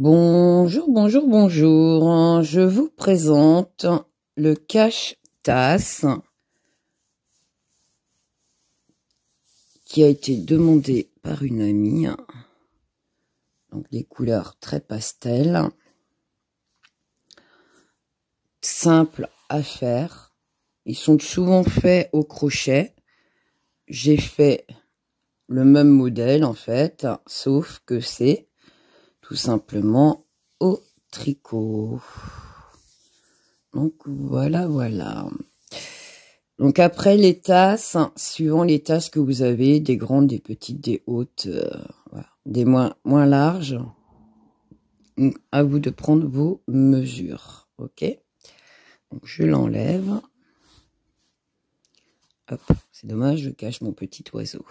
Bonjour, bonjour, bonjour. Je vous présente le cache-tasse qui a été demandé par une amie. Donc les couleurs très pastel. Simple à faire. Ils sont souvent faits au crochet. J'ai fait le même modèle en fait, sauf que c'est tout simplement au tricot. Donc voilà. Donc après les tasses, suivant les tasses que vous avez, des grandes, des petites, des hautes, voilà, des moins larges, donc à vous de prendre vos mesures, ok? Donc je l'enlève. Hop, c'est dommage, je cache mon petit oiseau.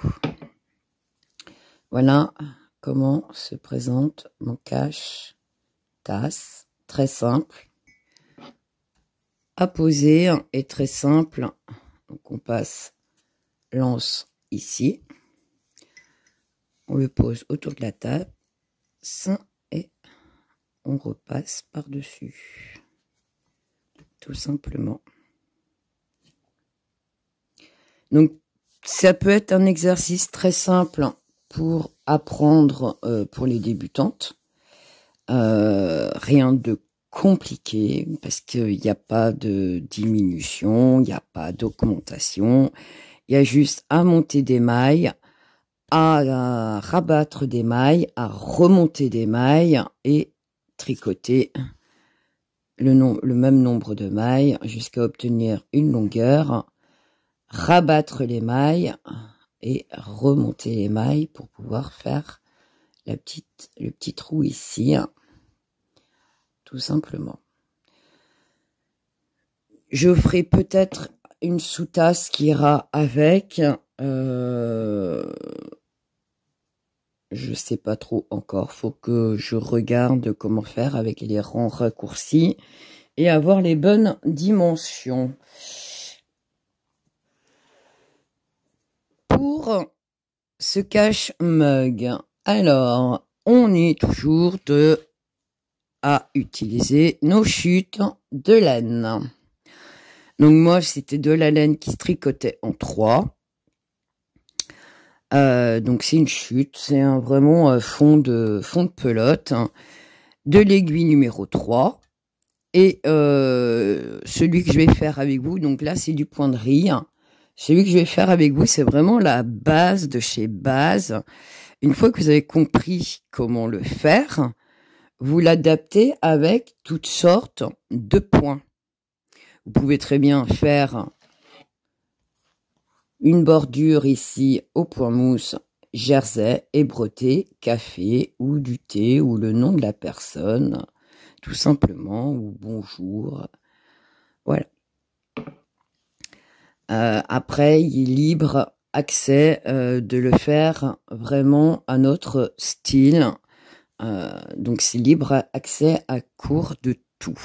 Voilà comment se présente mon cache-tasse, très simple à poser et très simple. Donc on passe l'anse ici, on le pose autour de la table et on repasse par-dessus, tout simplement. Donc ça peut être un exercice très simple pour apprendre pour les débutantes. Rien de compliqué parce qu'il n'y a pas de diminution, il n'y a pas d'augmentation. Il y a juste à monter des mailles, à rabattre des mailles, à remonter des mailles et tricoter le même nombre de mailles jusqu'à obtenir une longueur, rabattre les mailles et remonter les mailles pour pouvoir faire le petit trou ici, tout simplement. Je ferai peut-être une sous-tasse qui ira avec. Je sais pas trop encore. Faut que je regarde comment faire avec les rangs raccourcis et avoir les bonnes dimensions. Pour ce cache-mug, alors, on est toujours à utiliser nos chutes de laine. Donc moi, c'était de la laine qui se tricotait en 3. Donc c'est une chute, c'est vraiment fond de pelote, hein, de l'aiguille numéro 3. Et celui que je vais faire avec vous, donc là c'est du point de riz. Hein. Celui que je vais faire avec vous, c'est vraiment la base de chez Base. Une fois que vous avez compris comment le faire, vous l'adaptez avec toutes sortes de points. Vous pouvez très bien faire une bordure ici au point mousse, jersey et breté, café ou du thé ou le nom de la personne, tout simplement, ou bonjour. Voilà. Après, il est libre accès de le faire vraiment à notre style. Donc, c'est libre accès à court de tout.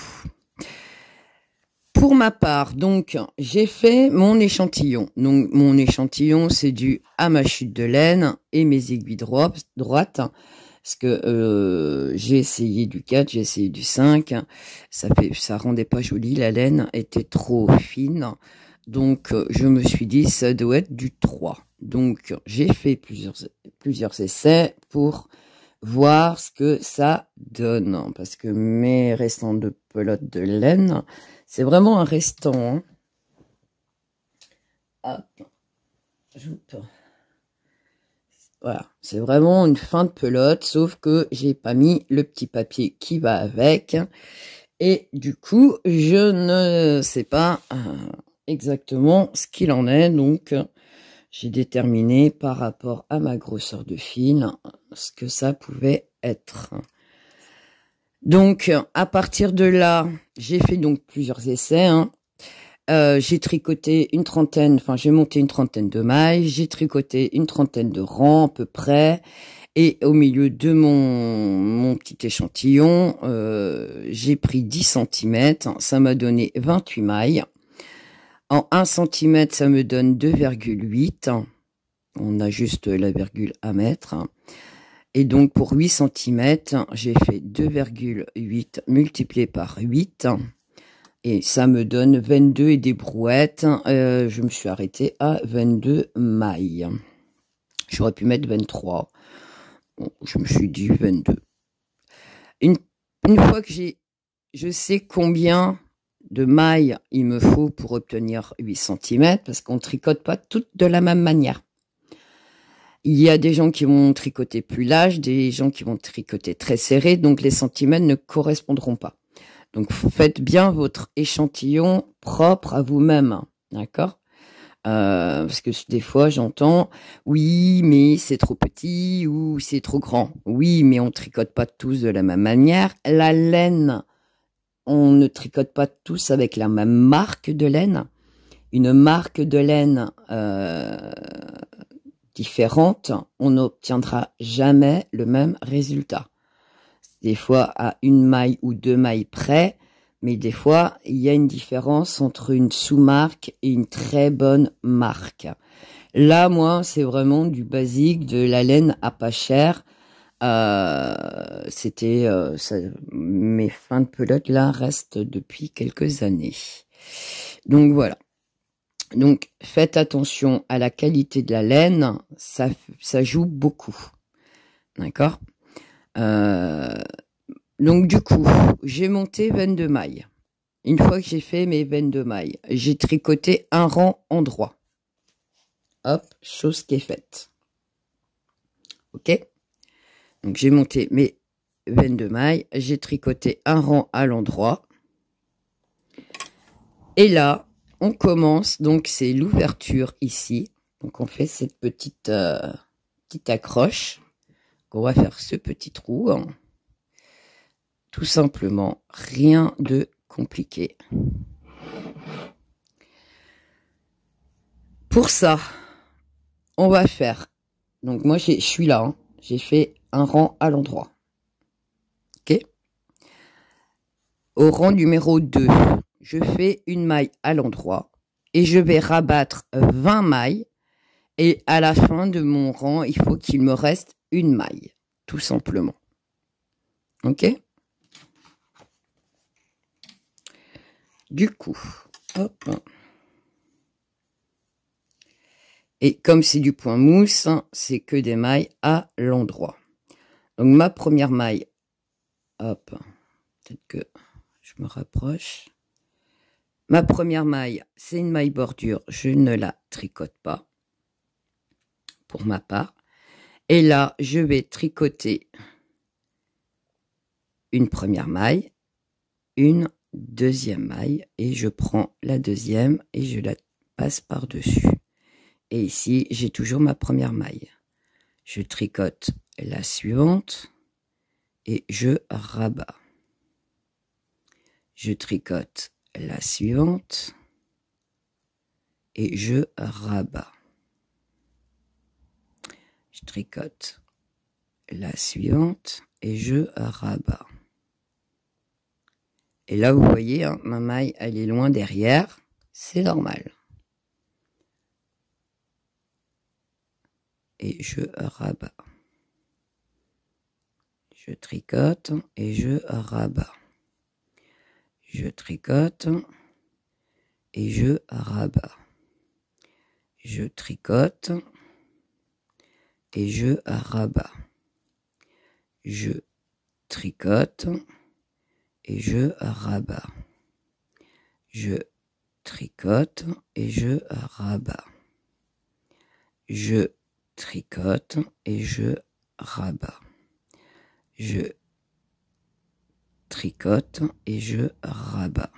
Pour ma part, donc, j'ai fait mon échantillon. Donc, mon échantillon, c'est dû à ma chute de laine et mes aiguilles droites. Parce que j'ai essayé du 4, j'ai essayé du 5. Ça rendait pas joli. La laine était trop fine. Donc, je me suis dit, ça doit être du 3. Donc, j'ai fait plusieurs essais pour voir ce que ça donne. Parce que mes restants de pelote de laine, c'est vraiment un restant. Hein. Hop. Voilà, c'est vraiment une fin de pelote, sauf que j'ai pas mis le petit papier qui va avec. Et du coup, je ne sais pas exactement ce qu'il en est. Donc, j'ai déterminé par rapport à ma grosseur de fil ce que ça pouvait être. Donc, à partir de là, j'ai fait donc plusieurs essais. Hein. J'ai tricoté une trentaine, enfin j'ai monté une trentaine de mailles, j'ai tricoté une trentaine de rangs à peu près, et au milieu de mon petit échantillon, j'ai pris 10 cm, ça m'a donné 28 mailles. En 1 cm, ça me donne 2,8. On a juste la virgule à mettre. Et donc, pour 8 cm, j'ai fait 2,8 multiplié par 8. Et ça me donne 22 et des brouettes. Je me suis arrêtée à 22 mailles. J'aurais pu mettre 23. Bon, je me suis dit 22. Une fois que je sais combien de mailles il me faut pour obtenir 8 cm, parce qu'on ne tricote pas toutes de la même manière. Il y a des gens qui vont tricoter plus large, des gens qui vont tricoter très serré, donc les centimètres ne correspondront pas. Donc faites bien votre échantillon propre à vous-même, d'accord? Parce que des fois j'entends oui mais c'est trop petit ou c'est trop grand. Oui mais on tricote pas tous de la même manière. La laine, on ne tricote pas tous avec la même marque de laine. Une marque de laine différente, on n'obtiendra jamais le même résultat. Des fois à une maille ou 2 mailles près, mais des fois il y a une différence entre une sous-marque et une très bonne marque. Là, moi, c'est vraiment du basique, de la laine à pas cher. Mes fins de pelote là restent depuis quelques années. Donc voilà. Donc, faites attention à la qualité de la laine, ça joue beaucoup. D'accord? Donc, du coup, j'ai monté 22 mailles. Une fois que j'ai fait mes 22 mailles, j'ai tricoté un rang en droit. Hop, chose qui est faite. Ok? Donc, j'ai monté mes 22 mailles, j'ai tricoté un rang à l'endroit. Et là, on commence, donc c'est l'ouverture ici. Donc on fait cette petite accroche. On va faire ce petit trou. Hein. Tout simplement, rien de compliqué. Pour ça, on va faire, donc moi je suis là, hein, j'ai fait un rang à l'endroit. Ok. Au rang numéro 2, je fais une maille à l'endroit et je vais rabattre 20 mailles. Et à la fin de mon rang, il faut qu'il me reste une maille, tout simplement. Ok? Du coup, hop. Et comme c'est du point mousse, c'est que des mailles à l'endroit. Donc ma première maille, hop, peut-être que je me rapproche. Ma première maille, c'est une maille bordure, je ne la tricote pas, pour ma part. Et là, je vais tricoter une première maille, une deuxième maille, et je prends la deuxième et je la passe par-dessus. Et ici, j'ai toujours ma première maille. Je tricote la suivante et je rabats. Je tricote la suivante et je rabats. Je tricote la suivante et je rabats. Et là, vous voyez, hein, ma maille, elle est loin derrière. C'est normal. Et je rabats. Je tricote et je rabats. Je tricote et je rabats. Je tricote et je rabats. Je tricote et je rabats. Je tricote et je rabats. Je tricote et je rabats. Je tricote et je rabats.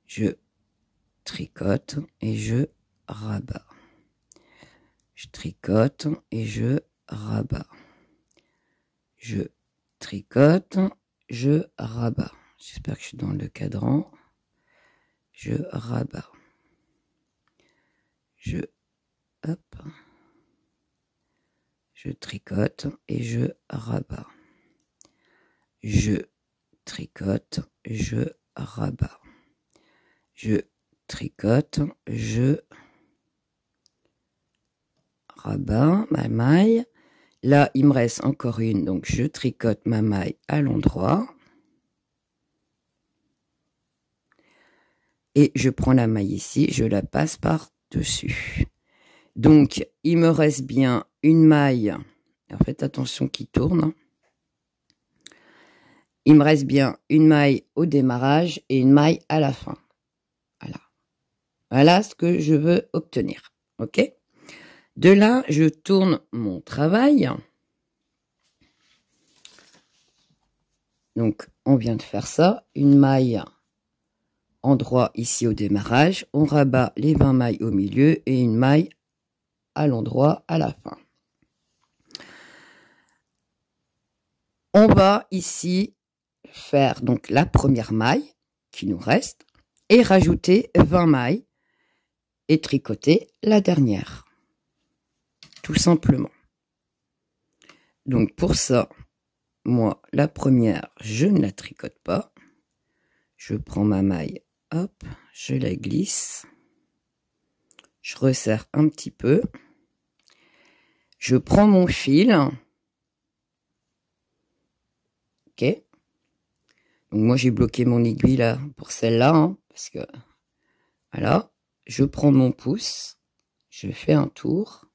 Je tricote et je rabats. Je tricote et je rabats. Je tricote, je rabats. J'espère que je suis dans le cadran. Je rabats. Hop. Je tricote et je rabats. Je tricote, je rabats. Je tricote, je rabats ma maille. Là, il me reste encore une, donc je tricote ma maille à l'endroit. Et je prends la maille ici, je la passe par-dessus. Donc, il me reste bien une maille. Alors, faites attention qu'il tourne. Il me reste bien une maille au démarrage et une maille à la fin. Voilà. Voilà ce que je veux obtenir. OK? De là, je tourne mon travail. Donc, on vient de faire ça. Une maille endroit ici au démarrage. On rabat les 20 mailles au milieu et une maille à l'endroit à la fin. On va ici faire donc la première maille qui nous reste et rajouter 20 mailles et tricoter la dernière. Tout simplement. Donc pour ça, moi, la première, je ne la tricote pas. Je prends ma maille, hop, je la glisse. Je resserre un petit peu. Je prends mon fil. Ok. Donc moi, j'ai bloqué mon aiguille là pour celle-là, hein, parce que, voilà. Je prends mon pouce. Je fais un tour.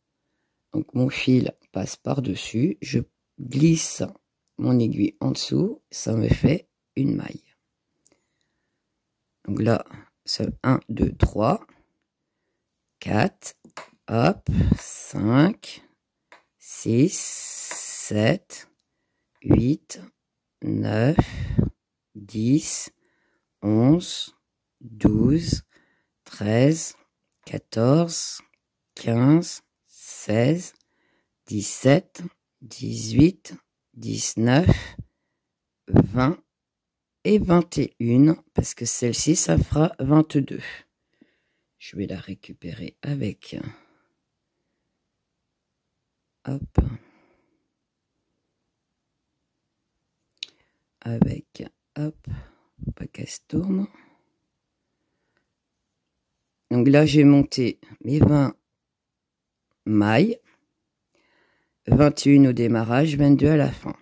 Donc mon fil passe par-dessus. Je glisse mon aiguille en dessous. Ça me fait une maille. Donc là, c'est 1, 2, 3, 4, hop, 5, 6, 7, 8, 9, 10, 11, 12, 13, 14, 15, 16, 17, 18, 19, 20 et 21, parce que celle-ci, ça fera 22. Je vais la récupérer avec, hop, avec, hop, pas qu'elle se tourne. Donc là, j'ai monté mes 20 mailles, 21 au démarrage, 22 à la fin.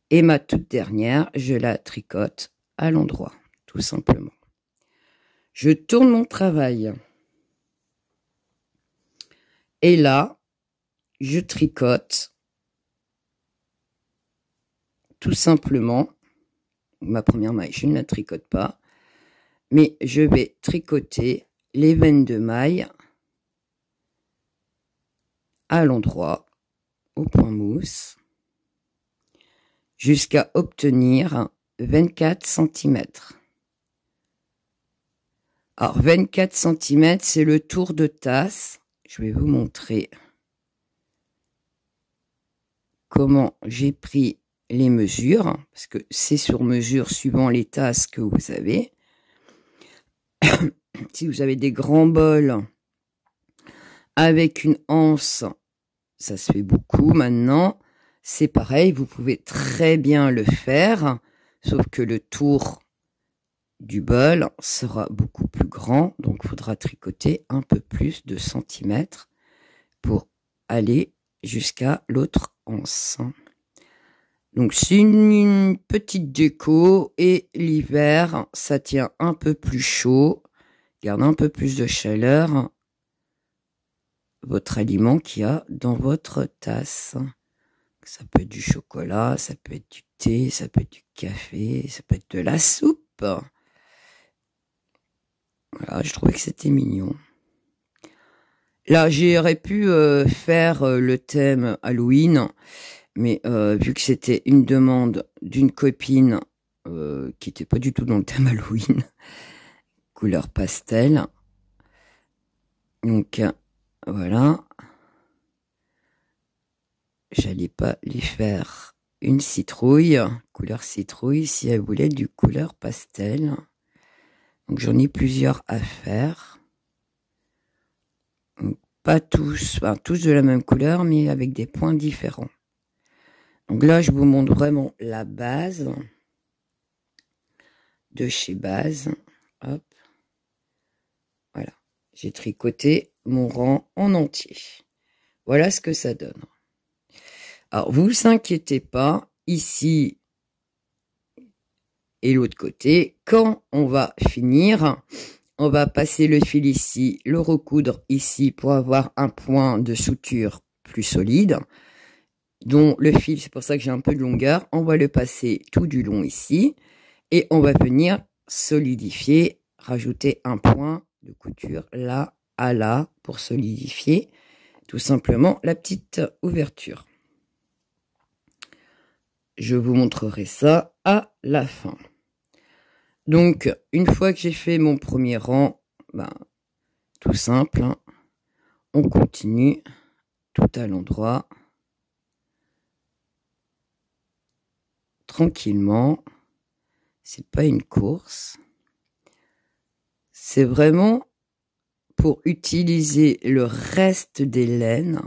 Et ma toute dernière, je la tricote à l'endroit, tout simplement. Je tourne mon travail. Et là, je tricote tout simplement. Ma première maille, je ne la tricote pas. Mais je vais tricoter les 22 mailles à l'endroit, au point mousse, jusqu'à obtenir 24 cm. Alors, 24 cm, c'est le tour de tasse. Je vais vous montrer comment j'ai pris les mesures, parce que c'est sur mesure suivant les tasses que vous avez. Si vous avez des grands bols avec une anse, ça se fait beaucoup maintenant. C'est pareil, vous pouvez très bien le faire, sauf que le tour du bol sera beaucoup plus grand, donc il faudra tricoter un peu plus de centimètres pour aller jusqu'à l'autre anse. Donc c'est une petite déco et l'hiver, ça tient un peu plus chaud, garde un peu plus de chaleur votre aliment qu'il y a dans votre tasse. Ça peut être du chocolat, ça peut être du thé, ça peut être du café, ça peut être de la soupe. Voilà, je trouvais que c'était mignon. Là, j'aurais pu faire le thème Halloween, mais vu que c'était une demande d'une copine qui n'était pas du tout dans le thème Halloween, couleur pastel. Donc, voilà. J'allais pas lui faire une citrouille, couleur citrouille, si elle voulait du couleur pastel. Donc j'en ai plusieurs à faire. Donc, pas tous, enfin tous de la même couleur, mais avec des points différents. Donc là, je vous montre vraiment la base de chez Base. Hop. Voilà. J'ai tricoté mon rang en entier. Voilà ce que ça donne. Alors, vous inquiétez pas, ici et l'autre côté, quand on va finir, on va passer le fil ici, le recoudre ici pour avoir un point de suture plus solide. Dont le fil, c'est pour ça que j'ai un peu de longueur, on va le passer tout du long ici et on va venir solidifier, rajouter un point de couture là à là pour solidifier tout simplement la petite ouverture. Je vous montrerai ça à la fin. Donc, une fois que j'ai fait mon premier rang, tout simple, hein, on continue tout à l'endroit, tranquillement. C'est pas une course. C'est vraiment pour utiliser le reste des laines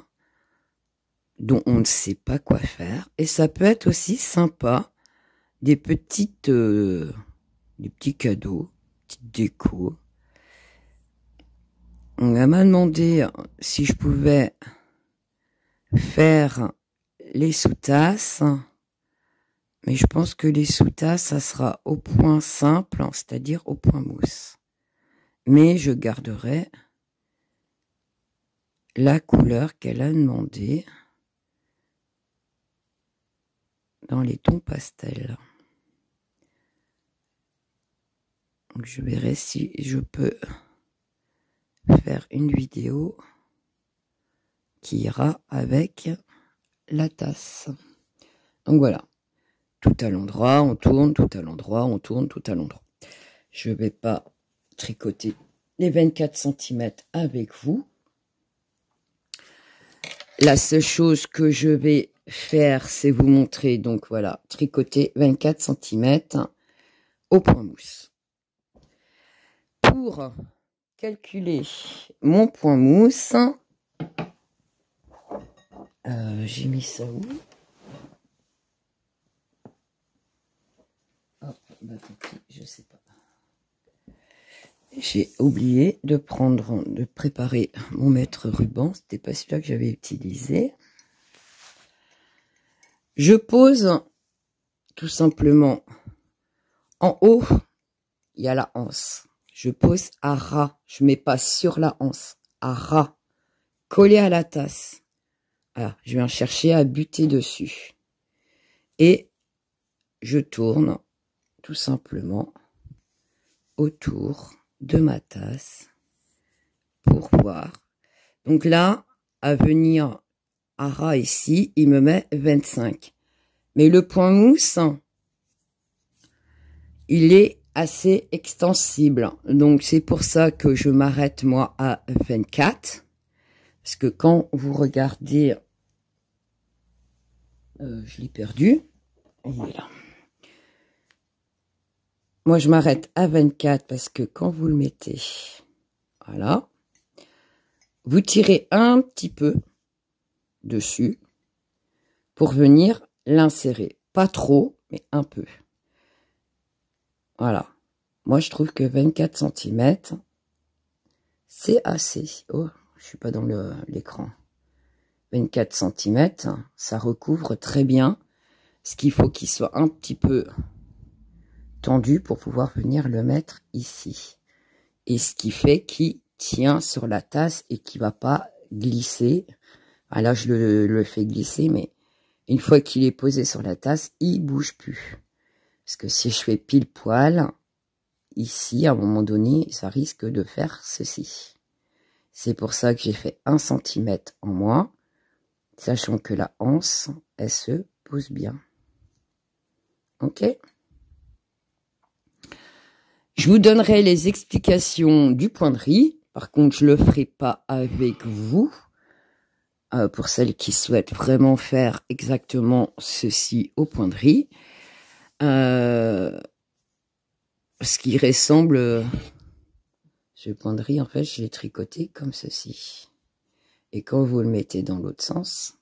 dont on ne sait pas quoi faire. Et ça peut être aussi sympa, des petits cadeaux, petites décos. On m'a demandé si je pouvais faire les sous-tasses. Mais je pense que les sous-tasses, ça sera au point simple, c'est-à-dire au point mousse. Mais je garderai la couleur qu'elle a demandé dans les tons pastels. Donc je verrai si je peux faire une vidéo qui ira avec la tasse. Donc voilà, tout à l'endroit, on tourne, tout à l'endroit, on tourne, tout à l'endroit. Je ne vais pas tricoter les 24 cm avec vous. La seule chose que je vais faire, c'est vous montrer, donc voilà, tricoter 24 cm au point mousse. Pour calculer mon point mousse, j'ai mis ça où? Oh, bah tant pis, je sais pas. J'ai oublié de préparer mon mètre ruban. C'était pas celui-là que j'avais utilisé. Je pose tout simplement en haut, il y a la anse. Je pose à ras. Je mets pas sur la anse, à ras, collé à la tasse. Voilà, je viens chercher à buter dessus. Et je tourne tout simplement autour de ma tasse pour voir. Donc là, à venir à ras ici, il me met 25. Mais le point mousse, il est assez extensible. Donc c'est pour ça que je m'arrête moi à 24. Parce que quand vous regardez, je l'ai perdu. Il est là. Moi, je m'arrête à 24 parce que quand vous le mettez, voilà, vous tirez un petit peu dessus pour venir l'insérer. Pas trop, mais un peu. Voilà. Moi, je trouve que 24 cm, c'est assez. Oh, je suis pas dans l'écran. 24 cm, ça recouvre très bien. Ce qu'il faut qu'il soit un petit peu tendu pour pouvoir venir le mettre ici. Et ce qui fait qu'il tient sur la tasse et qui va pas glisser. Ah là, je le fais glisser, mais une fois qu'il est posé sur la tasse, il bouge plus. Parce que si je fais pile poil, ici, à un moment donné, ça risque de faire ceci. C'est pour ça que j'ai fait 1 cm en moins, sachant que la anse, elle se pose bien. Ok? Je vous donnerai les explications du point de riz. Par contre, je ne le ferai pas avec vous. Pour celles qui souhaitent vraiment faire exactement ceci au point de riz. Ce qui ressemble... ce point de riz, en fait, je l'ai tricoté comme ceci. Et quand vous le mettez dans l'autre sens,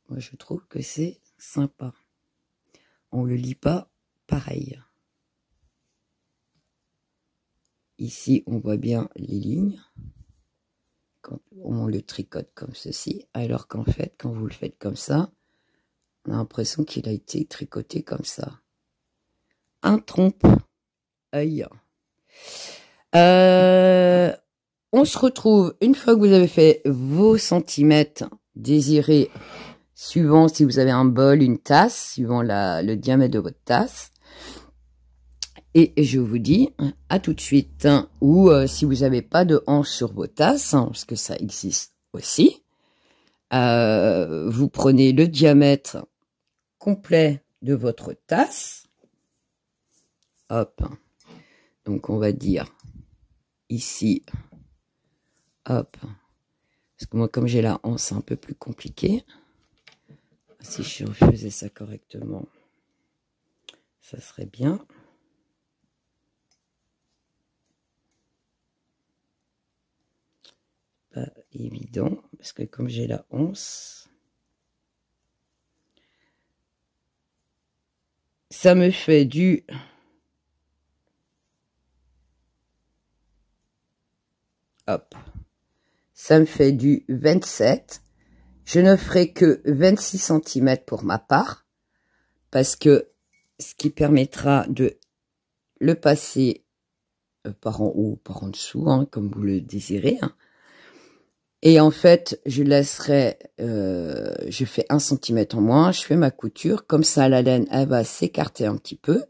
moi, je trouve que c'est sympa. On le lit pas pareil. Ici, on voit bien les lignes quand on le tricote comme ceci, alors qu'en fait, quand vous le faites comme ça, on a l'impression qu'il a été tricoté comme ça. Un trompe-œil. On se retrouve une fois que vous avez fait vos centimètres désirés, suivant si vous avez un bol, une tasse, suivant le diamètre de votre tasse. Et je vous dis à tout de suite. Ou si vous n'avez pas de hanche sur vos tasses, parce que ça existe aussi, vous prenez le diamètre complet de votre tasse. Hop. Donc on va dire ici. Hop. Parce que moi, comme j'ai la hanche, c'est un peu plus compliqué. Si je faisais ça correctement, ça serait bien. Pas évident, parce que comme j'ai la hanche, ça me fait du... Hop. Ça me fait du 27. Je ne ferai que 26 cm pour ma part, parce que ce qui permettra de le passer par en haut, par en dessous, hein, comme vous le désirez. Hein. Et en fait, je laisserai, je fais 1 cm en moins, je fais ma couture, comme ça la laine, elle va s'écarter un petit peu,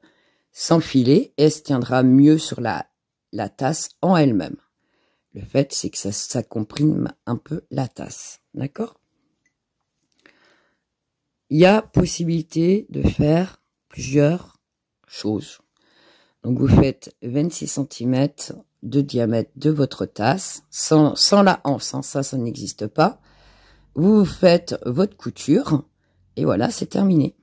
s'enfiler, et elle se tiendra mieux sur la tasse en elle-même. Le fait, c'est que ça comprime un peu la tasse, d'accord? Il y a possibilité de faire plusieurs choses. Donc, vous faites 26 cm de diamètre de votre tasse, sans la hanche, hein, ça n'existe pas. Vous faites votre couture, et voilà, c'est terminé.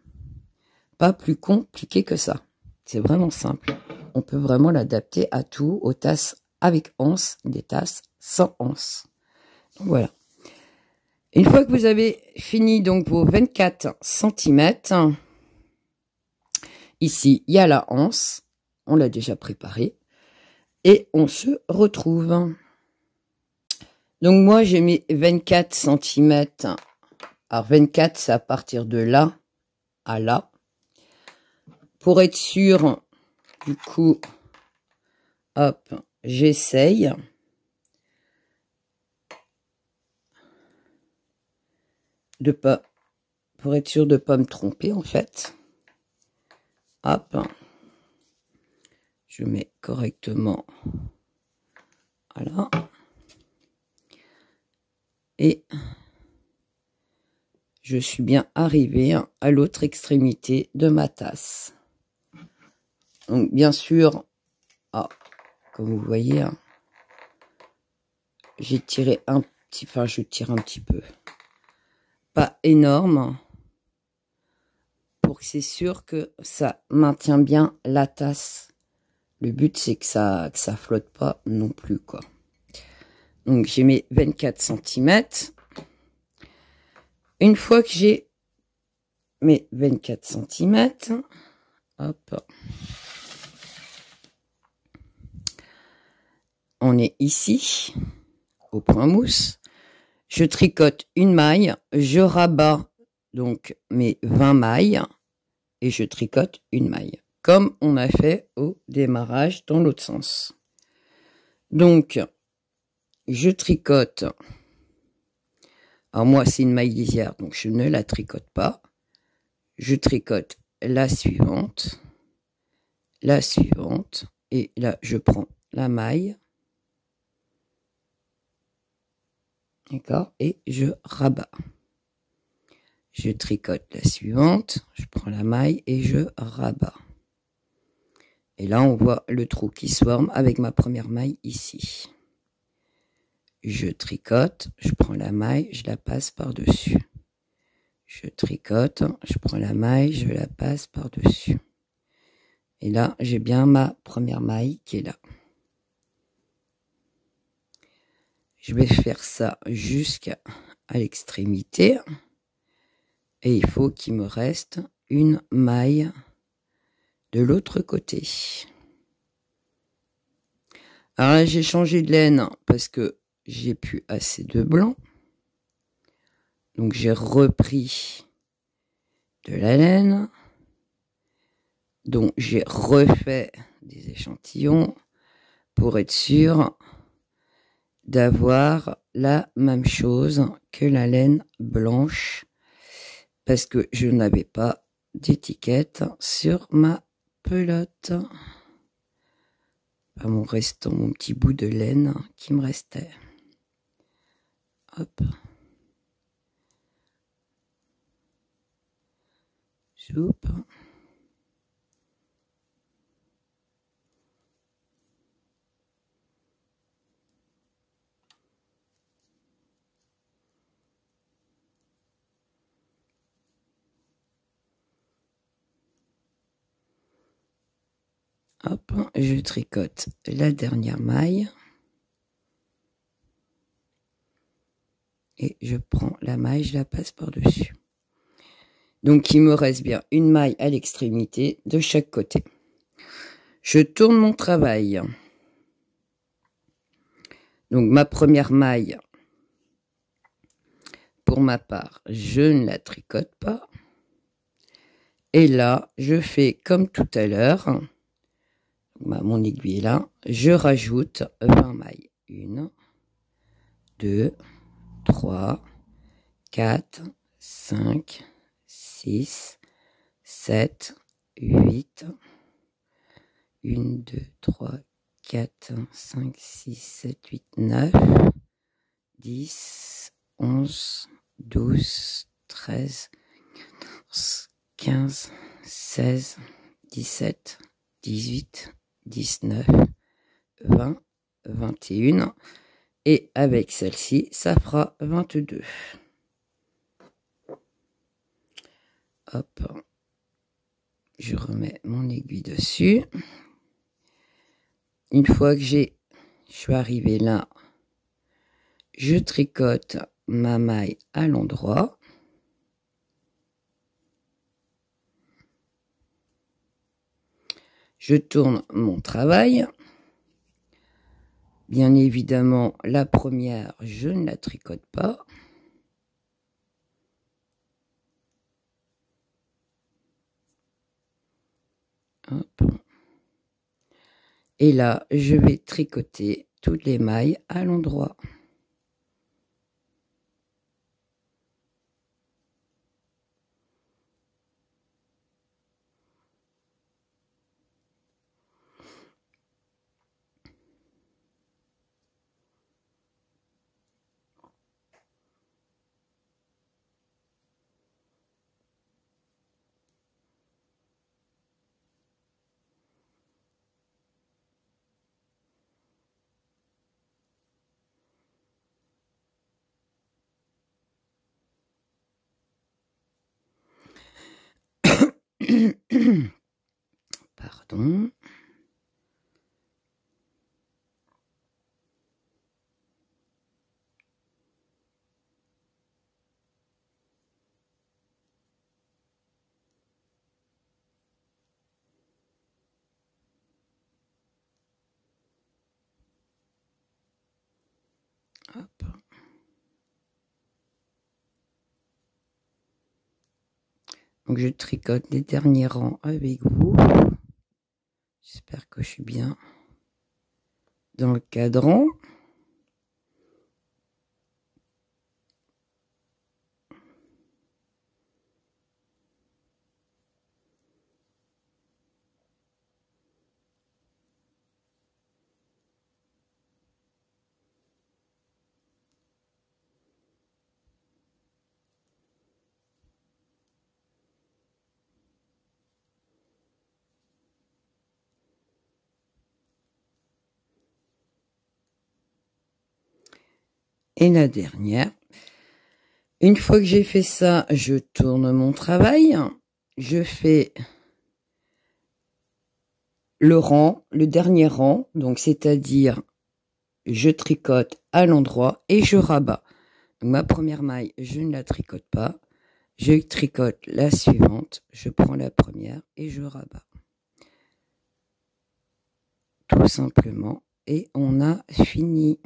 Pas plus compliqué que ça. C'est vraiment simple. On peut vraiment l'adapter à tout, aux tasses avec anse, des tasses sans anse. Voilà. Une fois que vous avez fini donc vos 24 cm, ici, il y a la anse. On l'a déjà préparée. Et on se retrouve. Donc moi, j'ai mis 24 cm. Alors 24, c'est à partir de là à là. Pour être sûr, du coup, hop, j'essaye. Pour être sûr de ne pas me tromper, en fait. Hop. Je mets correctement. Voilà. Et je suis bien arrivée à l'autre extrémité de ma tasse. Donc, bien sûr, comme vous voyez, j'ai tiré un petit, enfin, je tire un petit peu. Pas énorme. Pour que c'est sûr que ça maintient bien la tasse. Le but, c'est que ça flotte pas non plus, quoi. Donc, j'ai mis 24 cm. Une fois que j'ai mes 24 cm, hop, on est ici, au point mousse. Je tricote une maille, je rabats donc mes 20 mailles et je tricote une maille, comme on a fait au démarrage dans l'autre sens. Donc, je tricote. Alors moi, c'est une maille lisière, donc je ne la tricote pas. Je tricote la suivante, et là, je prends la maille. D'accord? Et je rabats. Je tricote la suivante, je prends la maille et je rabats. Et là, on voit le trou qui se forme avec ma première maille ici. Je tricote, je prends la maille, je la passe par-dessus. Je tricote, je prends la maille, je la passe par-dessus. Et là, j'ai bien ma première maille qui est là. Je vais faire ça jusqu'à l'extrémité. Et il faut qu'il me reste une maille de l'autre côté. Alors là, j'ai changé de laine parce que j'ai plus assez de blanc. Donc j'ai repris de la laine. Donc j'ai refait des échantillons pour être sûr d'avoir la même chose que la laine blanche, parce que je n'avais pas d'étiquette sur ma pelote. Pas mon restant, mon petit bout de laine qui me restait. Hop. Soupe. Hop, je tricote la dernière maille. Et je prends la maille, je la passe par-dessus. Donc, il me reste bien une maille à l'extrémité de chaque côté. Je tourne mon travail. Donc, ma première maille, pour ma part, je ne la tricote pas. Et là, je fais comme tout à l'heure. Mon aiguille est là. Je rajoute 20 mailles. 1, 2, 3, 4, 5, 6, 7, 8, 1, 2, 3, 4, 5, 6, 7, 8, 9, 10, 11, 12, 13, 15, 16, 17, 18, 19, 20, 21. Et avec celle-ci, ça fera 22. Hop. Je remets mon aiguille dessus. Une fois que je suis arrivée là, je tricote ma maille à l'endroit. Je tourne mon travail. Bien évidemment, la première, je ne la tricote pas. Hop. Et là, je vais tricoter toutes les mailles à l'endroit. Pardon. Hop. Donc je tricote les derniers rangs avec vous. J'espère que je suis bien dans le cadran. Et la dernière. Une fois que j'ai fait ça, je tourne mon travail. Je fais le rang, le dernier rang, donc c'est-à-dire je tricote à l'endroit et je rabats. Donc ma première maille, je ne la tricote pas. Je tricote la suivante, je prends la première et je rabats. Tout simplement. Et on a fini.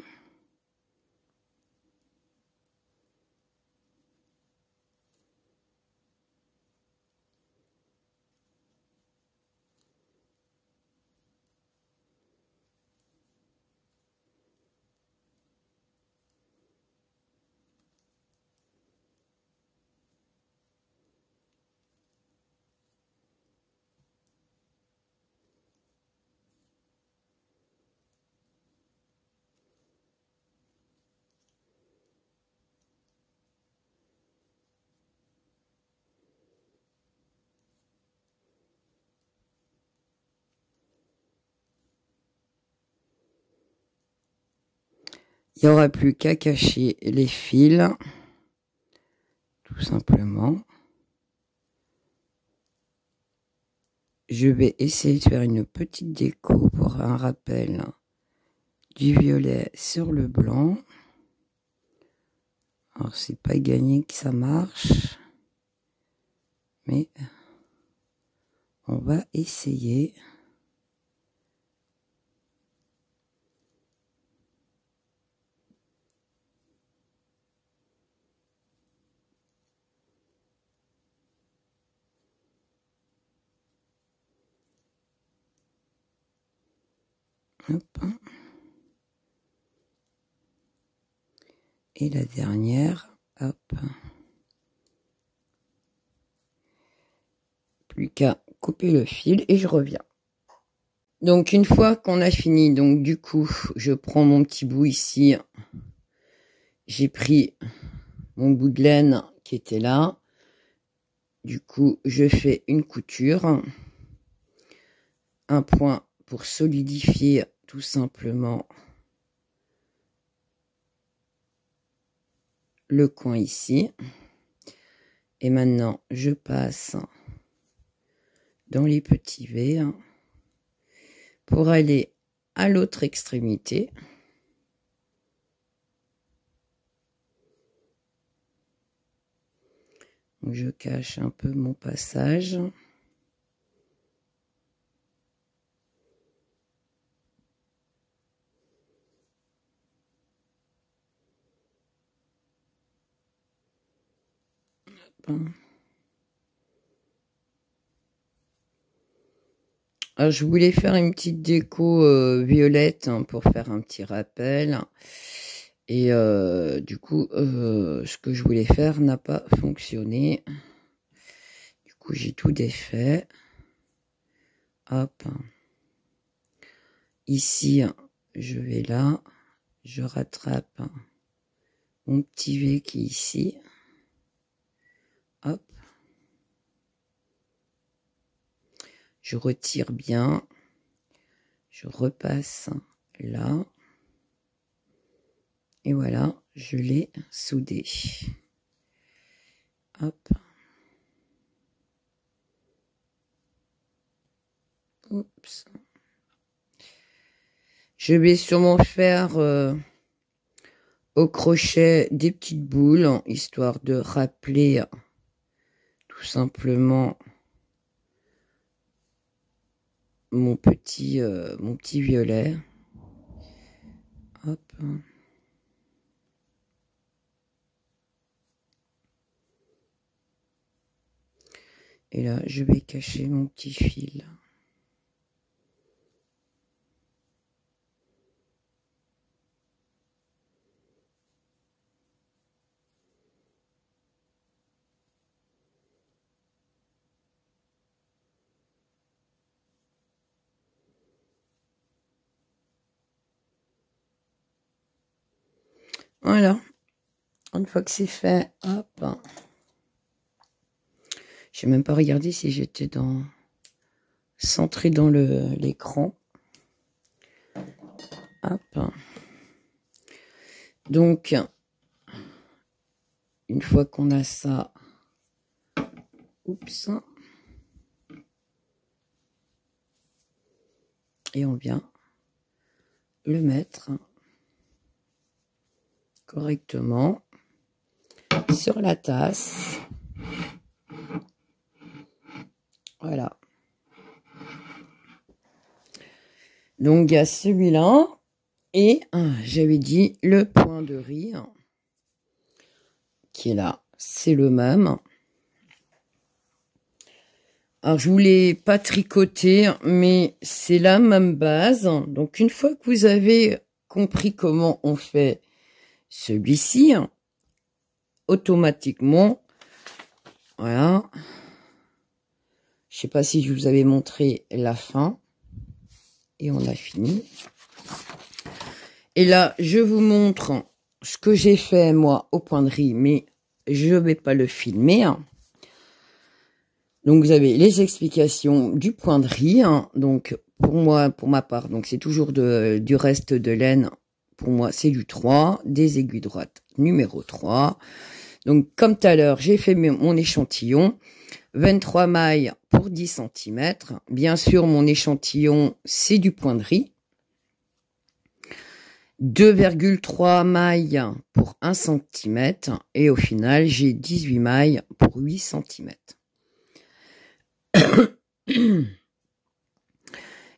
Il n'y aura plus qu'à cacher les fils, tout simplement. Je vais essayer de faire une petite déco pour un rappel du violet sur le blanc. Alors, c'est pas gagné que ça marche, mais on va essayer. Hop. Et la dernière, hop. Plus qu'à couper le fil et je reviens. Donc une fois qu'on a fini, donc du coup, je prends mon petit bout ici. J'ai pris mon bout de laine qui était là. Du coup, je fais une couture. Un point pour solidifier tout simplement le coin ici. Et maintenant, je passe dans les petits V pour aller à l'autre extrémité. Donc, je cache un peu mon passage. Alors, je voulais faire une petite déco violette pour faire un petit rappel. Et du coup, ce que je voulais faire n'a pas fonctionné. Du coup, j'ai tout défait. Hop. Ici, je vais là. Je rattrape mon petit V qui est ici. Hop. Je retire bien. Je repasse là. Et voilà, je l'ai soudé. Hop. Oups. Je vais sûrement faire au crochet des petites boules, histoire de rappeler tout simplement mon petit violet. Hop. Et là, je vais cacher mon petit fil. Voilà. Une fois que c'est fait, hop. J'ai même pas regardé si j'étais centré dans l'écran. Hop. Donc, une fois qu'on a ça, oups. Et on vient le mettre correctement sur la tasse. Voilà. Donc, il y a celui-là. Et j'avais dit le point de riz qui est là. C'est le même. Alors, je voulais pas tricoter, mais c'est la même base. Donc, une fois que vous avez compris comment on fait celui-ci, automatiquement, voilà. Je sais pas si je vous avais montré la fin. Et on a fini. Et là, je vous montre ce que j'ai fait, moi, au point de riz, mais je vais pas le filmer. Donc, vous avez les explications du point de riz. Donc, pour moi, pour ma part, donc c'est toujours du reste de laine pour moi c'est du 3, des aiguilles droites numéro 3. Donc comme tout à l'heure, j'ai fait mon échantillon, 23 mailles pour 10 cm. Bien sûr, mon échantillon, c'est du point de riz. 2,3 mailles pour 1 cm. Et au final, j'ai 18 mailles pour 8 cm.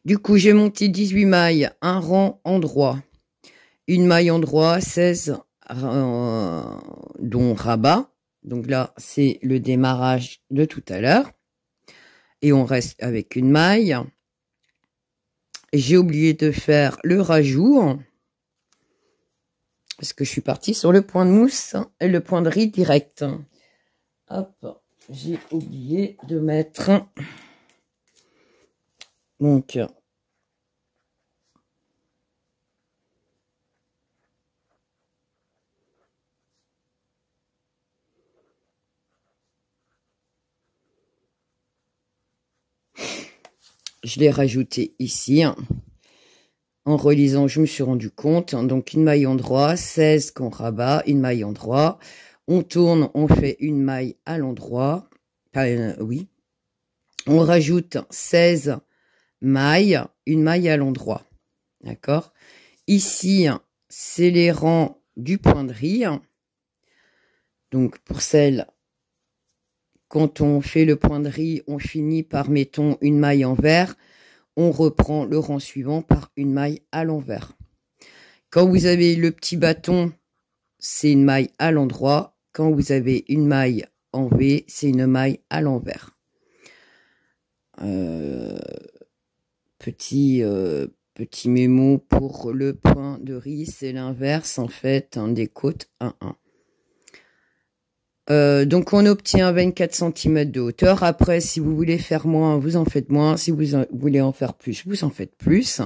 Du coup, j'ai monté 18 mailles, un rang en droit. Une maille en droit, 16 dont rabat. Donc là, c'est le démarrage de tout à l'heure. Et on reste avec une maille. J'ai oublié de faire le rajout. Parce que je suis partie sur le point de mousse et le point de riz direct. Hop, j'ai oublié de mettre... Donc... Je l'ai rajouté ici. En relisant, je me suis rendu compte. Donc, une maille en droit, 16 qu'on rabat, une maille en droit. On tourne, on fait une maille à l'endroit. Oui. On rajoute 16 mailles, une maille à l'endroit. D'accord? Ici, c'est les rangs du point de riz. Donc, pour celle, quand on fait le point de riz, on finit par, mettons, une maille en vert. On reprend le rang suivant par une maille à l'envers. Quand vous avez le petit bâton, c'est une maille à l'endroit. Quand vous avez une maille en V, c'est une maille à l'envers. Petit mémo pour le point de riz, c'est l'inverse en fait, des côtes 1-1. Donc on obtient 24 cm de hauteur. Après, si vous voulez faire moins, vous en faites moins. Si vous voulez en faire plus, vous en faites plus.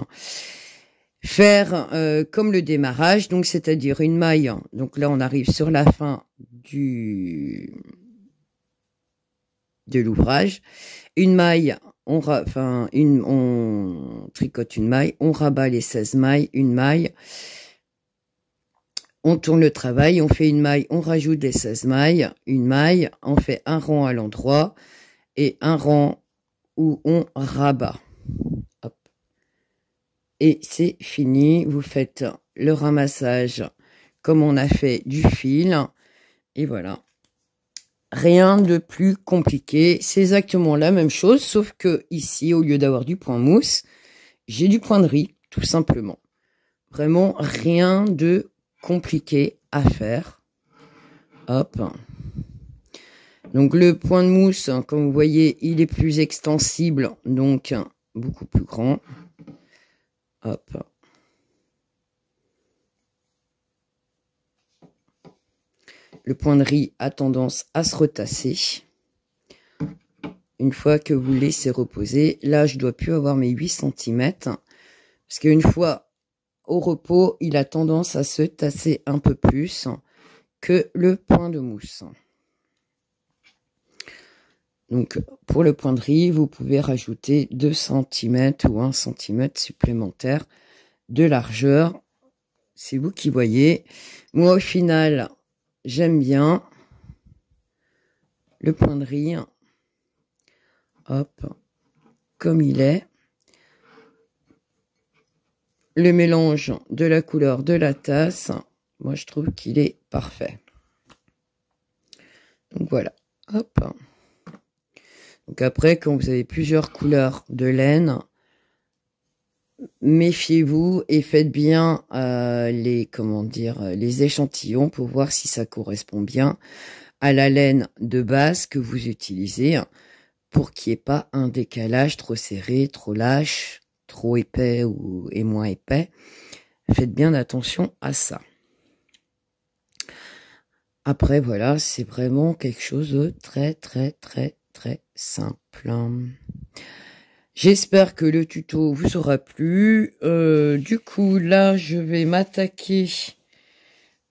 Faire comme le démarrage, donc c'est-à-dire une maille. Donc là, on arrive sur la fin de l'ouvrage. Une maille, on tricote une maille, on rabat les 16 mailles, une maille. On tourne le travail, on fait une maille, on rajoute les 16 mailles, une maille, on fait un rang à l'endroit et un rang où on rabat. Hop. Et c'est fini, vous faites le ramassage comme on a fait du fil. Et voilà. Rien de plus compliqué, c'est exactement la même chose, sauf que ici, au lieu d'avoir du point mousse, j'ai du point de riz, tout simplement. Vraiment rien de compliqué à faire. Hop. Donc le point de mousse, comme vous voyez, il est plus extensible, donc beaucoup plus grand. Hop. Le point de riz a tendance à se retasser. Une fois que vous laissez reposer, là je dois plus avoir mes 8 cm. Parce qu'une fois au repos, il a tendance à se tasser un peu plus que le point de mousse. Donc, pour le point de riz, vous pouvez rajouter 2 cm ou 1 cm supplémentaire de largeur. C'est vous qui voyez. Moi, au final, j'aime bien le point de riz. Hop, comme il est. Le mélange de la couleur de la tasse, moi je trouve qu'il est parfait. Donc voilà, hop. Donc après, quand vous avez plusieurs couleurs de laine, méfiez-vous et faites bien les échantillons pour voir si ça correspond bien à la laine de base que vous utilisez pour qu'il n'y ait pas un décalage trop serré, trop lâche, trop épais et moins épais. Faites bien attention à ça. Après, voilà, c'est vraiment quelque chose de très, très, très, très simple. J'espère que le tuto vous aura plu. Du coup, là, je vais m'attaquer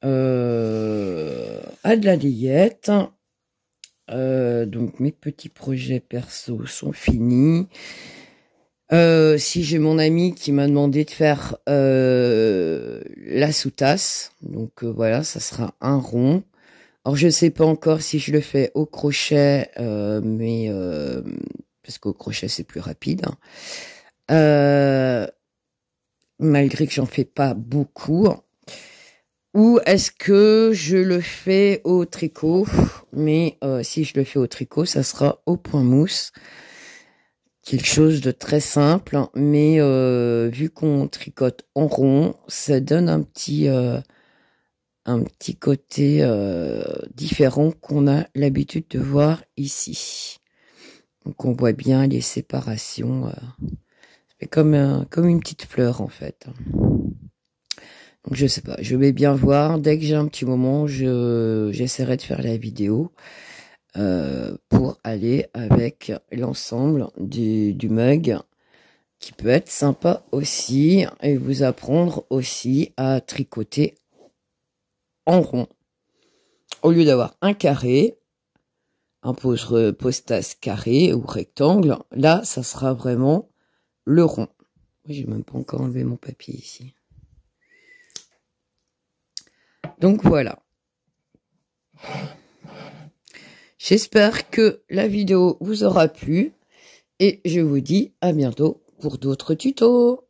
à de la layette. Donc, mes petits projets perso sont finis. Si j'ai mon ami qui m'a demandé de faire la sous-tasse, donc voilà, ça sera un rond. Alors je sais pas encore si je le fais au crochet, mais parce qu'au crochet c'est plus rapide. Malgré que j'en fais pas beaucoup. Ou est-ce que je le fais au tricot? Mais si je le fais au tricot, ça sera au point mousse. Quelque chose de très simple, mais vu qu'on tricote en rond, ça donne un petit côté différent qu'on a l'habitude de voir ici. Donc on voit bien les séparations. C'est comme une petite fleur en fait. Donc je sais pas, je vais bien voir. Dès que j'ai un petit moment, j'essaierai de faire la vidéo pour aller avec l'ensemble du mug, qui peut être sympa aussi, et vous apprendre aussi à tricoter en rond. Au lieu d'avoir un carré, un pose-tasse carré ou rectangle, là, ça sera vraiment le rond. J'ai même pas encore enlevé mon papier ici. Donc voilà. J'espère que la vidéo vous aura plu et je vous dis à bientôt pour d'autres tutos.